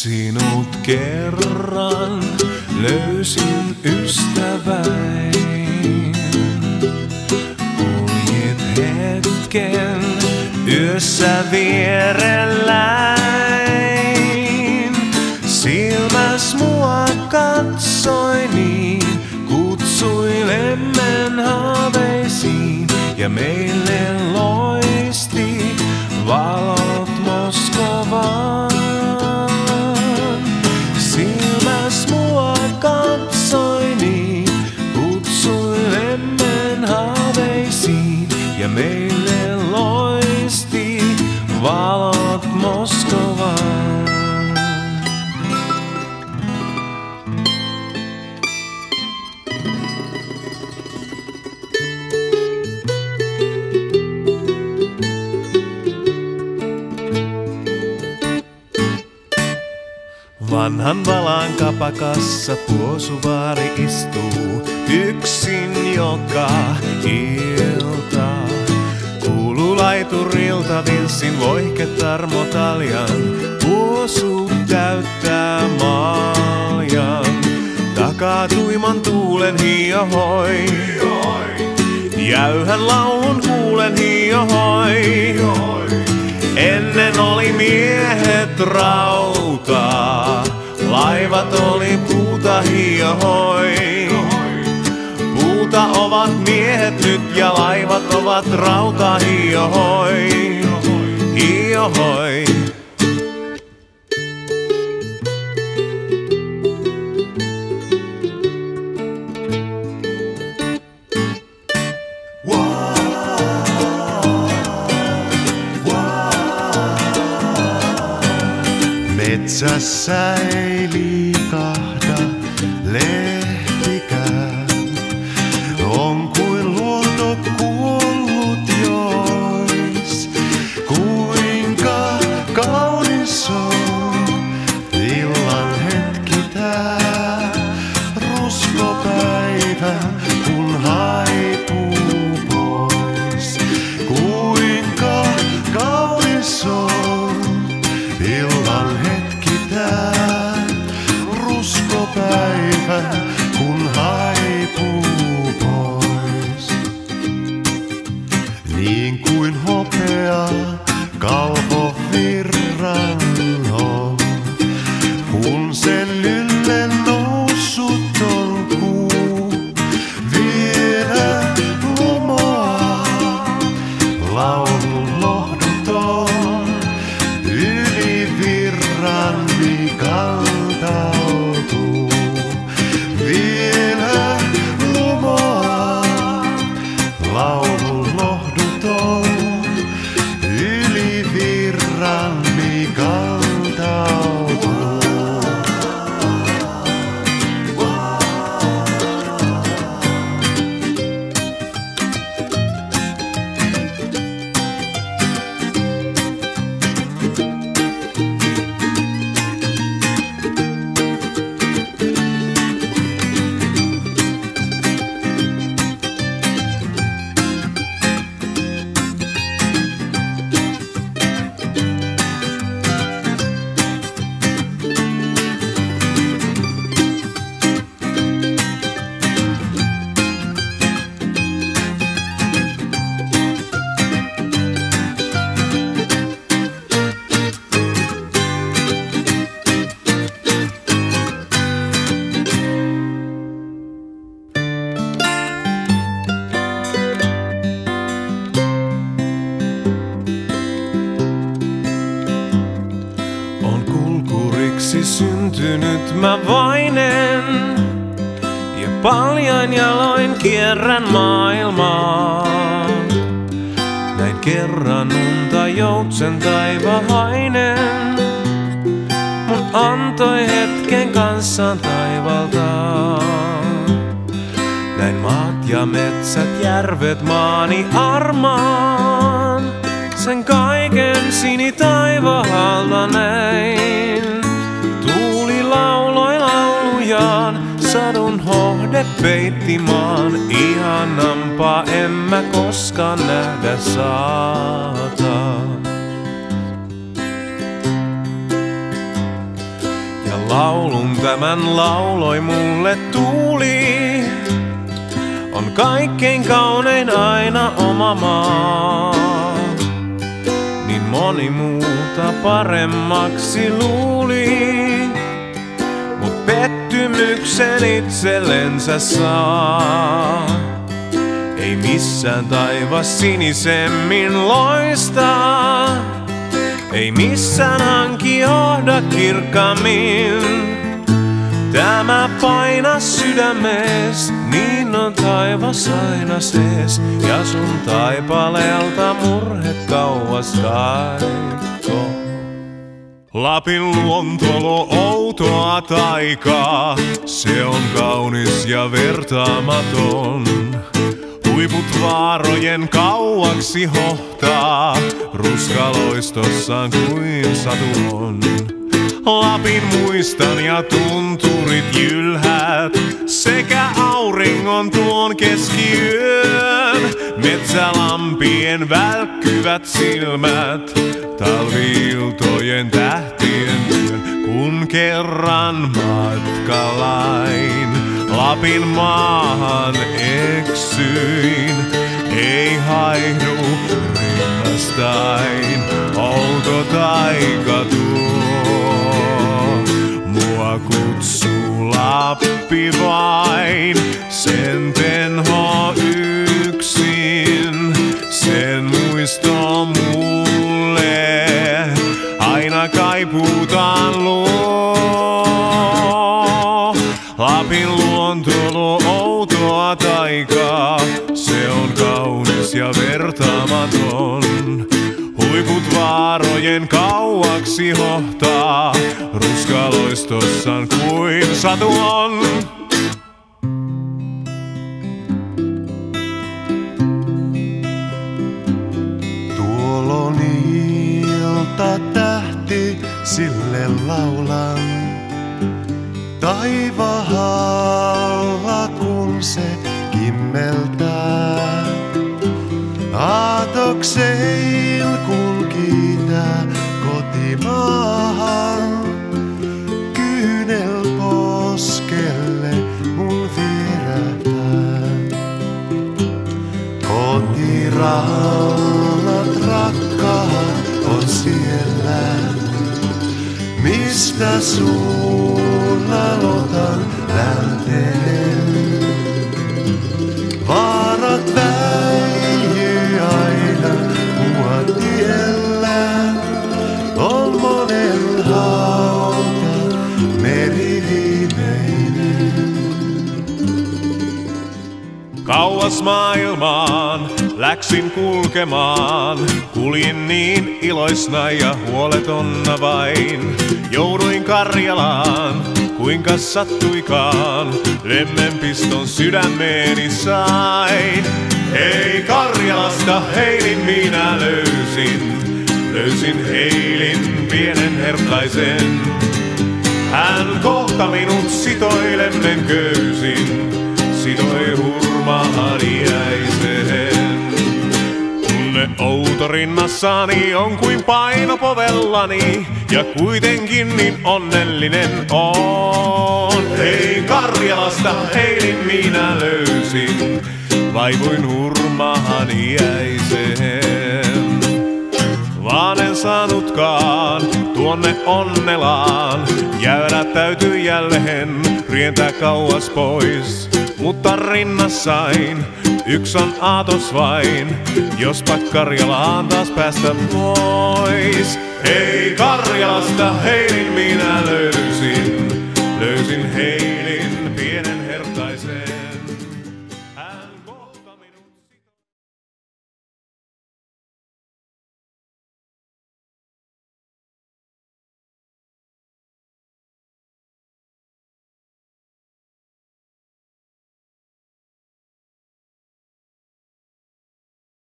Sinut kerran löysin ystäväin. Kuljit hetken yössä vierelläin. Silmäs mua katsoi niin, kutsui lemmen haaveisiin. Ja meille loisti valot Moskovaan. Silmäs mua katsoi niin, kutsui lemmen haaveisiin. Ja meille loisti valot Moskovaan. Vanhan valan kapakassa puosuvaari istuu yksin joka ilta. Kuuluu laiturilta vinssin voihke Tarmo Taljan, puosu täyttää maljan. Takaa tuiman tuulen hiohoi, jäyhän laulun kuulen hiohoi. Ennen oli miehet rautaa, laivat oli puuta hiohoi. Puuta ovat miehet nyt ja laivat ovat rauta hiohoi, hiohoi. Metsässä ei liikahda lehtikään, on kuin luonto kuollut jois. Kuinka kaunis on illan hetki tää, ruskopäivä kun haipuu pois. Kuinka kaunis on illan hetki tää, ruskopäivä kun haipuu pois. Niin kuin hopea kalvovirran on, kun sen lylle noussut on kuu. Vielä lumoaa laulun lohduton yli virranni kantautuu. Vielä lumoaa laulun lohduton yli virranni kantautuu. Syntynyt mä vainen ja paljain jaloin kierrän maailmaa. Näin kerran unta joutsen taivahainen, mun antoi hetken kanssaan taivaltaan. Näin maat ja metsät, järvet, maani armaan, sen kaiken sinitaivahalta näin. Tuuli lauloi laulujaan, sadun hohde peitti maan. Ihanampaa en mä koskaan nähdä saata. Laulun tämän lauloi mulle tuuli. On kaikkein kaunein aina oma maa. Niin moni muuta paremmaksi luuli. Mut pettymyksen itsellensä saa. Ei missään taivas sinisemmin loista. Ei missään hanki johda kirkkaammin. Tämä paina sydämes, niin on taivas aina sees. Ja sun taipaleelta murhe kauas kaikko. Lapin luontolo outoa taikaa, se on kaunis ja vertaamaton. Huiput vaarojen kauaksi hohtaa, ruskaloistossaan kuin satu on. Lapin muistan ja tunturit jylhät, sekä auringon tuon keskiyön. Metsälampien välkkyvät silmät, talvi-iltojen tähtien yön. Kun kerran matkalain Lapin maahan eksyin, ei haihdu rinnastain outo taika tuo. Mua kutsuu Lappi vain, sen tenho yksin, sen muisto mulle aina kaipuutaan luo. Lapin luontolo outoa taikaa, se on kaunis ja vertaamaton. Huiput vaarojen kauaksi hohtaa, ruskaloistossaan kuin satu on. Tuolla on ilta tähti, sille laulan. Taivaalla kun se kimmeltää, aatokseil kun kiitää kotimaahan. Kyynel poskelle mun vierähtää. Kotirannat rakkaat on siellä, mistä suunnan otan länteen. Vaarat väijyy aina mua tiellä, on monen hauta meri viimeinen. Kauas maailmaan läksin kulkemaan, kuljin niin iloisna ja huoletonna vain. Jouduin Karjalaan, kuinka sattuikaan, lemmenpiston sydämeeni sain. Hei Karjalasta Heilin minä löysin Heilin pienen herttaisen. Hän kohta minut sitoi lemmenköysin, sitoi hurmaaniäiseen. Tunne outo rinnassani on kuin paino povellani, ja kuitenkin niin onnellinen on. Hei Karjalasta Heilin minä löysin, vaivuin hurmaaniäiseen. Vaan en saanutkaan tuonne Onnelaan, jäädä täytyy jälleen rientää kauas pois. Mutta rinnassain yks on aatos vain, jospa Karjalaan taas päästä pois. Hei Karjalasta Heilin minä löysin Heilin.